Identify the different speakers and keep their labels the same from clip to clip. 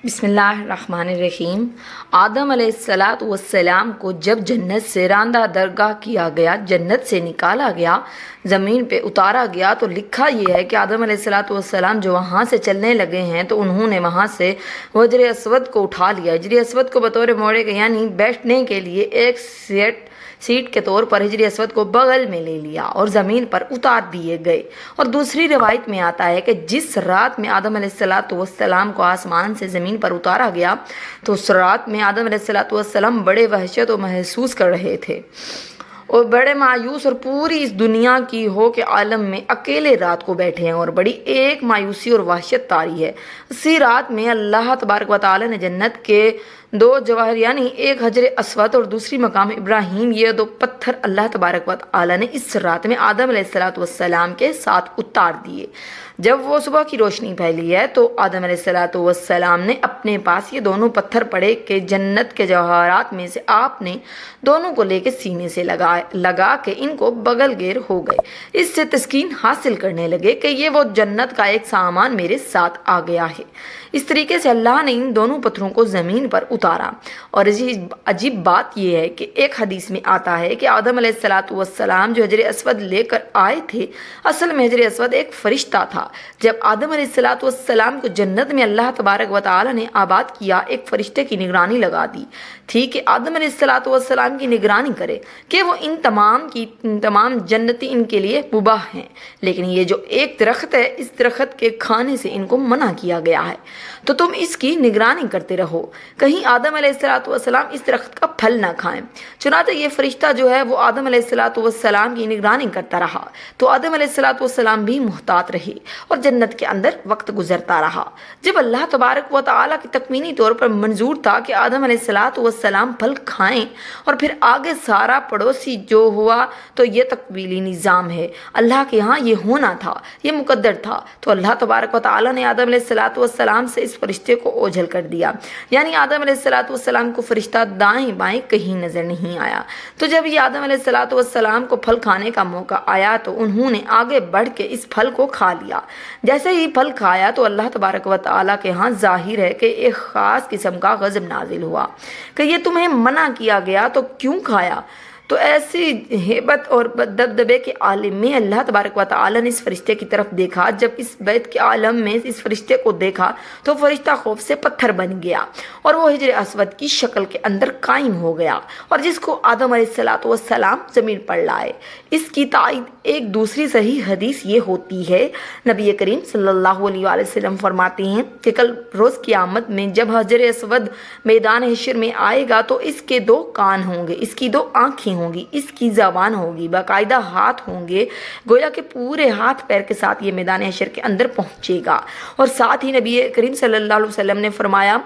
Speaker 1: بسم اللہ الرحمن الرحیم۔ آدم علیہ السلام کو جب جنت سے راندہ درگاہ کیا گیا، جنت سے نکالا گیا، زمین پہ اتارا گیا، تو لکھا یہ ہے کہ آدم علیہ السلام جو وہاں سے چلنے لگے ہیں تو انہوں نے وہاں سے حجر اسود کو اٹھا لیا۔ حجر اسود کو بطور موڑے کے یعنی بیٹھنے کے لیے ایک سیٹ کے طور پر حجر اسود کو بغل میں لے لیا اور زمین پر اتار دیے گئے۔ اور دوسری روایت میں آتا ہے کہ جس رات میں آدم علیہ السلام کو آسمان سے زمین پر اتارا گیا تو اس رات میں آدم علیہ السلام بڑے وحشت و محسوس کر رہے تھے اور بڑے مایوس، اور پوری اس دنیا کی ہو کے عالم میں اکیلے رات کو بیٹھے ہیں اور بڑی ایک مایوسی اور وحشت طاری ہے۔ اسی رات میں اللہ تبارک و تعالی نے جنت کے دو جواہر یعنی ایک حجر اسود اور دوسری مقام ابراہیم، یہ دو پتھر اللہ تبارک و تعالی نے اس رات میں آدم علیہ السلام کے ساتھ اتار دیے۔ جب وہ صبح کی روشنی پھیلی ہے تو آدم علیہ السلام نے اپنے پاس یہ دونوں پتھر پڑے کہ جنت کے جواہرات میں سے آپ نے دونوں کو لے کے سینے سے لگا کے ان کو بغل گیر ہو گئے۔ اس سے تسکین حاصل کرنے لگے کہ یہ وہ جنت کا ایک سامان میرے ساتھ آ گیا ہے۔ اس طریقے سے اللہ نے ان دونوں پتھروں کو زمین پر اتارا۔ اور عجیب بات یہ ہے کہ ایک حدیث میں آتا ہے کہ آدم علیہ السلام جو حجر اسود لے کر آئے تھے، اصل میں حجر اسود ایک فرشتہ تھا۔ جب آدم علیہ السلام کو جنت میں اللہ تبارک و تعالی نے آباد کیا، ایک فرشتے کی نگرانی لگا دی تھی کہ آدم علیہ السلام کی نگرانی کرے کہ وہ ان تمام جنتی ان کے لیے مباح ہیں، لیکن یہ جو ایک درخت ہے، اس درخت کے کھانے سے ان کو منع کیا گیا ہے، تو تم اس کی نگرانی کرتے رہو، کہیں آدم علیہ السلام اس درخت کا پھل نہ کھائیں۔ چنانچہ یہ فرشتہ جو ہے وہ آدم علیہ السلام کی نگرانی کرتا رہا، تو آدم علیہ السلام بھی محتاط رہے اور جنت کے اندر وقت گزرتا رہا۔ جب اللہ تبارک و تعالیٰ کی تکوینی طور پر منظور تھا کہ آدم علیہ السلام پھل کھائیں اور پھر آگے سارا پڑوسی جو ہوا، تو یہ تکوینی نظام ہے، اللہ کے ہاں یہ ہونا تھا، یہ مقدر تھا، تو اللہ تبارک و تعالیٰ نے آدم علیہ السلام سے اس فرشتے کو اوجھل کر دیا، یعنی آدم علیہ السلام کو فرشتہ دائیں بائیں کہیں نظر نہیں آیا۔ تو جب یہ آدم علیہ السلام کو پھل کھانے کا موقع آیا تو انہوں نے آگے بڑھ کے اس پھل کو کھا لیا۔ جیسے ہی پھل کھایا تو اللہ تبارک و تعالیٰ کے ہاں ظاہر ہے کہ ایک خاص قسم کا غضب نازل ہوا کہ یہ تمہیں منع کیا گیا تو کیوں کھایا؟ تو ایسی ہیبت اور دبدبے کے عالم میں اللہ تبارک و تعالیٰ نے اس فرشتے کی طرف دیکھا۔ جب اس بیت کے عالم میں اس فرشتے کو دیکھا تو فرشتہ خوف سے پتھر بن گیا اور وہ حجر اسود کی شکل کے اندر قائم ہو گیا، اور جس کو آدم علیہ السلام زمین پر لائے۔ اس کی تائید ایک دوسری صحیح حدیث یہ ہوتی ہے، نبی کریم صلی اللہ علیہ وآلہ وسلم فرماتے ہیں کہ کل روز قیامت میں جب حجر اسود میدان حشر میں آئے گا تو اس کے دو کان ہوں گے، اس کی دو آنکھیں ہوں گی، اس کی زبان ہوگی، باقاعدہ ہاتھ ہوں گے، گویا کہ پورے ہاتھ پیر کے ساتھ یہ میدان حشر کے اندر پہنچے گا۔ اور ساتھ ہی نبی کریم صلی اللہ علیہ وسلم نے فرمایا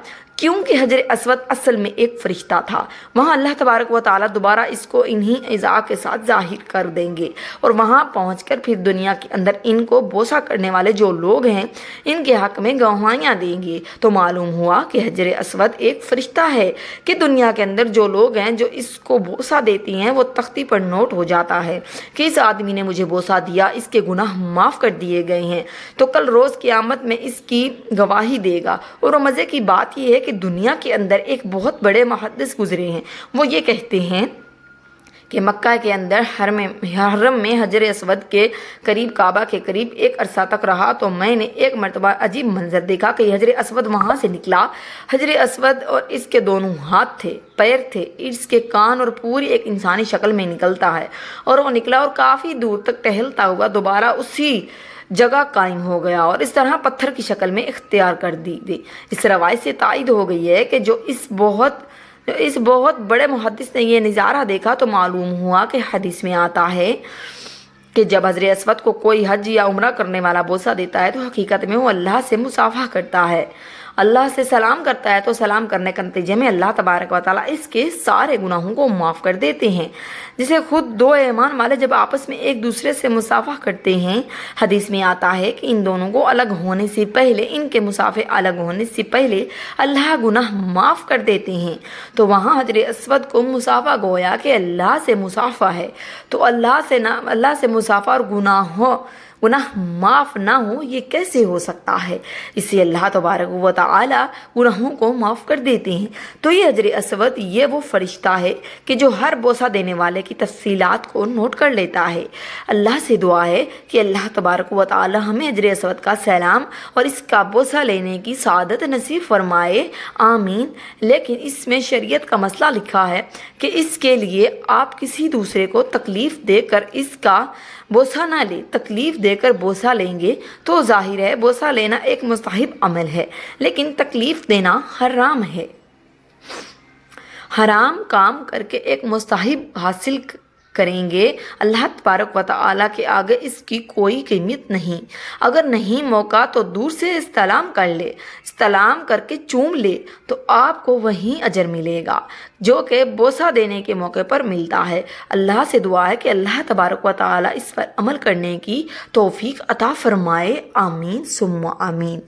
Speaker 1: کیونکہ حجر اسود اصل میں ایک فرشتہ تھا، وہاں اللہ تبارک و تعالیٰ دوبارہ اس کو انہی اعضاء کے ساتھ ظاہر کر دیں گے، اور وہاں پہنچ کر پھر دنیا کے اندر ان کو بوسہ کرنے والے جو لوگ ہیں ان کے حق میں گواہیاں دیں گے۔ تو معلوم ہوا کہ حجر اسود ایک فرشتہ ہے کہ دنیا کے اندر جو لوگ ہیں جو اس کو بوسہ دیتی ہیں وہ تختی پر نوٹ ہو جاتا ہے کہ اس آدمی نے مجھے بوسہ دیا، اس کے گناہ معاف کر دیے گئے ہیں، تو کل روز قیامت میں اس کی گواہی دے گا۔ اور مزے کی بات یہ ہے کہ دنیا کے اندر ایک بہت بڑے محدث گزرے ہیں، وہ یہ کہتے ہیں کہ مکہ کے اندر حرم میں حجر اسود کے قریب، کعبہ کے قریب ایک عرصہ تک رہا تو میں نے ایک مرتبہ عجیب منظر دیکھا کہ حجر اسود وہاں سے نکلا۔ حجر اسود اور اس کے دونوں ہاتھ تھے، پیر تھے، اس کے کان، اور پوری ایک انسانی شکل میں نکلتا ہے، اور وہ نکلا اور کافی دور تک ٹہلتا ہوا دوبارہ اسی جگہ قائم ہو گیا اور اس طرح پتھر کی شکل میں اختیار کر دی گئی۔ اس روایت سے تائید ہو گئی ہے کہ جو اس بہت بڑے محدث نے یہ نظارہ دیکھا تو معلوم ہوا کہ حدیث میں آتا ہے کہ جب حجر اسود کو کوئی حج یا عمرہ کرنے والا بوسہ دیتا ہے تو حقیقت میں وہ اللہ سے مصافحہ کرتا ہے، اللہ سے سلام کرتا ہے، تو سلام کرنے کے نتیجے میں اللہ تبارک و تعالیٰ اس کے سارے گناہوں کو معاف کر دیتے ہیں، جسے خود دو ایمان والے جب آپس میں ایک دوسرے سے مصافحہ کرتے ہیں، حدیث میں آتا ہے کہ ان دونوں کو الگ ہونے سے پہلے، ان کے مسافے الگ ہونے سے پہلے اللہ گناہ معاف کر دیتے ہیں۔ تو وہاں حجر اسود کو مصافحہ گویا کہ اللہ سے مصافحہ ہے، تو اللہ سے مصافحہ اور گناہ معاف نہ ہو، یہ کیسے ہو سکتا ہے؟ اس سے اللہ تبارک و تعالی گناہوں کو معاف کر دیتے ہیں۔ تو یہ حجر اسود یہ وہ فرشتہ ہے کہ جو ہر بوسہ دینے والے کی تفصیلات کو نوٹ کر لیتا ہے۔ اللہ سے دعا ہے کہ اللہ تبارک و تعالی ہمیں حجر اسود کا سلام اور اس کا بوسہ لینے کی سعادت نصیب فرمائے، آمین۔ لیکن اس میں شریعت کا مسئلہ لکھا ہے کہ اس کے لیے آپ کسی دوسرے کو تکلیف دے کر اس کا بوسہ نہ لیں۔ تکلیف دے کر بوسہ لیں گے تو ظاہر ہے بوسہ لینا ایک مستحب عمل ہے، لیکن تکلیف دینا حرام ہے۔ حرام کام کر کے ایک مستحب حاصل کریں گے، اللہ تبارک و تعالیٰ کے آگے اس کی کوئی قیمت نہیں۔ اگر نہیں موقع تو دور سے استلام کر لے، استلام کر کے چوم لے تو آپ کو وہیں اجر ملے گا جو کہ بوسہ دینے کے موقع پر ملتا ہے۔ اللہ سے دعا ہے کہ اللہ تبارک و تعالیٰ اس پر عمل کرنے کی توفیق عطا فرمائے، آمین ثم آمین۔